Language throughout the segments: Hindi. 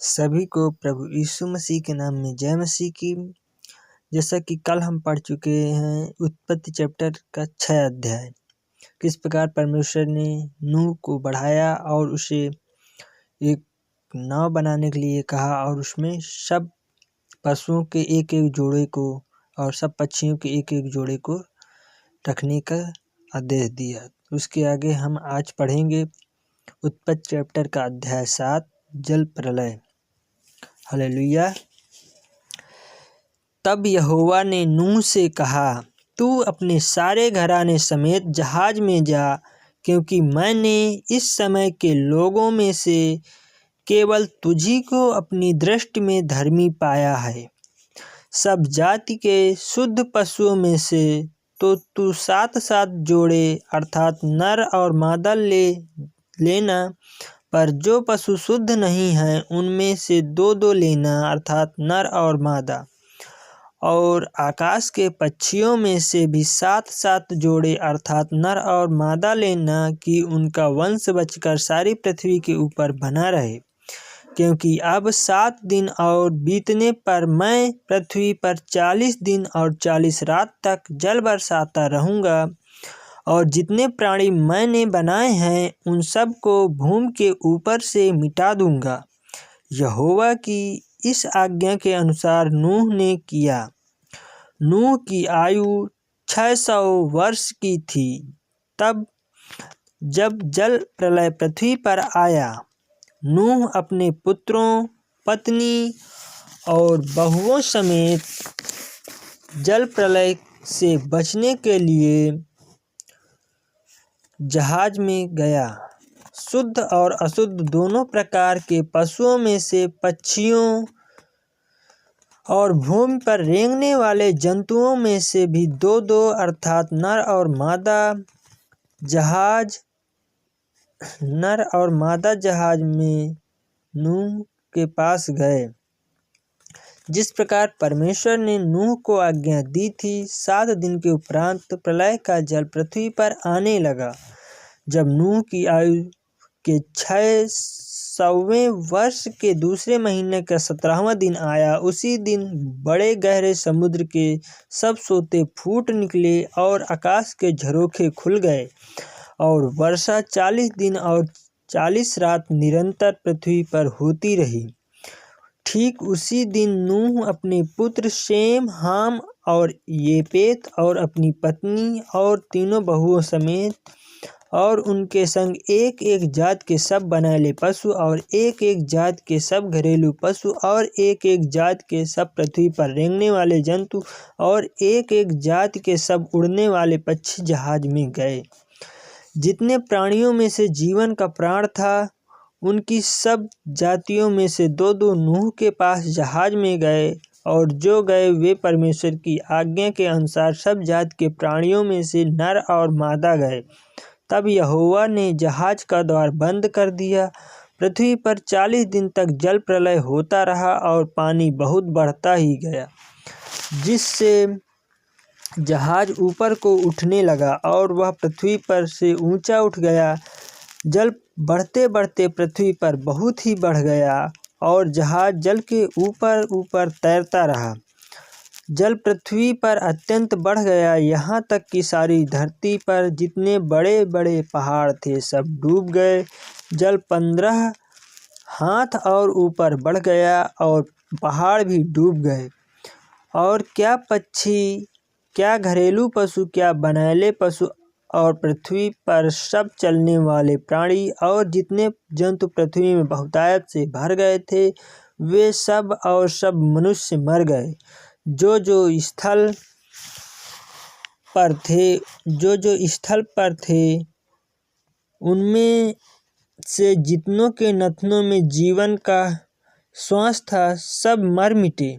सभी को प्रभु यीशु मसीह के नाम में जय मसीह की। जैसा कि कल हम पढ़ चुके हैं उत्पत्ति चैप्टर का 6 अध्याय, किस प्रकार परमेश्वर ने नूह को बढ़ाया और उसे एक नाव बनाने के लिए कहा और उसमें सब पशुओं के एक एक जोड़े को और सब पक्षियों के एक एक जोड़े को रखने का आदेश दिया। उसके आगे हम आज पढ़ेंगे उत्पत्ति चैप्टर का अध्याय 7 जल प्रलय। हालेलुया। तब यहोवा ने नूह से कहा, तू अपने सारे घराने समेत जहाज में जा, क्योंकि मैंने इस समय के लोगों में से केवल तुझी को अपनी दृष्टि में धर्मी पाया है। सब जाति के शुद्ध पशुओं में से तो तू 7-7 जोड़े अर्थात नर और मादा लेना, पर जो पशु शुद्ध नहीं हैं उनमें से 2-2 लेना अर्थात नर और मादा। और आकाश के पक्षियों में से भी 7-7 जोड़े अर्थात नर और मादा लेना, कि उनका वंश बचकर सारी पृथ्वी के ऊपर बना रहे। क्योंकि अब 7 दिन और बीतने पर मैं पृथ्वी पर 40 दिन और 40 रात तक जल बरसाता रहूँगा, और जितने प्राणी मैंने बनाए हैं उन सब को भूमि के ऊपर से मिटा दूंगा। यहोवा की इस आज्ञा के अनुसार नूह ने किया। नूह की आयु 600 वर्ष की थी तब जब जल प्रलय पृथ्वी पर आया। नूह अपने पुत्रों, पत्नी और बहुओं समेत जल प्रलय से बचने के लिए जहाज में गया। शुद्ध और अशुद्ध दोनों प्रकार के पशुओं में से पक्षियों और भूमि पर रेंगने वाले जंतुओं में से भी 2-2 अर्थात नर और मादा जहाज में नूह के पास गए, जिस प्रकार परमेश्वर ने नूह को आज्ञा दी थी। 7 दिन के उपरांत प्रलय का जल पृथ्वी पर आने लगा। जब नूह की आयु के 600वें वर्ष के दूसरे महीने का 17वां दिन आया, उसी दिन बड़े गहरे समुद्र के सब सोते फूट निकले और आकाश के झरोखे खुल गए, और वर्षा 40 दिन और 40 रात निरंतर पृथ्वी पर होती रही। ठीक उसी दिन नूह अपने पुत्र शेम, हाम और येपेत और अपनी पत्नी और 3 बहुओं समेत और उनके संग एक एक जात के सब बनैले पशु और एक एक जात के सब घरेलू पशु और एक एक जात के सब पृथ्वी पर रेंगने वाले जंतु और एक एक जात के सब उड़ने वाले पक्षी जहाज में गए। जितने प्राणियों में से जीवन का प्राण था, उनकी सब जातियों में से 2-2 नूह के पास जहाज में गए, और जो गए वे परमेश्वर की आज्ञा के अनुसार सब जात के प्राणियों में से नर और मादा गए। तब यहोवा ने जहाज का द्वार बंद कर दिया। पृथ्वी पर 40 दिन तक जल प्रलय होता रहा और पानी बहुत बढ़ता ही गया, जिससे जहाज ऊपर को उठने लगा और वह पृथ्वी पर से ऊंचा उठ गया। जल बढ़ते बढ़ते पृथ्वी पर बहुत ही बढ़ गया और जहाज जल के ऊपर ऊपर तैरता रहा। जल पृथ्वी पर अत्यंत बढ़ गया, यहाँ तक कि सारी धरती पर जितने बड़े बड़े पहाड़ थे सब डूब गए। जल 15 हाथ और ऊपर बढ़ गया और पहाड़ भी डूब गए। और क्या पक्षी, क्या घरेलू पशु, क्या बनैले पशु और पृथ्वी पर सब चलने वाले प्राणी और जितने जंतु पृथ्वी में बहुतायत से भर गए थे, वे सब और सब मनुष्य मर गए। जो जो स्थल पर थे उनमें से जितनों के नथनों में जीवन का श्वास था, सब मर मिटे।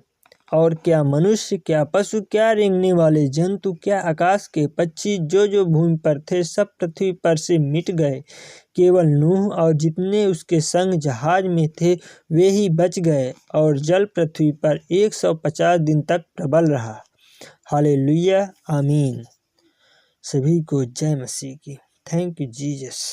और क्या मनुष्य, क्या पशु, क्या रेंगने वाले जंतु, क्या आकाश के पक्षी, जो जो भूमि पर थे, सब पृथ्वी पर से मिट गए। केवल नूह और जितने उसके संग जहाज में थे वे ही बच गए, और जल पृथ्वी पर 150 दिन तक प्रबल रहा। हालेलुया, आमीन। सभी को जय मसीह की। Thank you Jesus.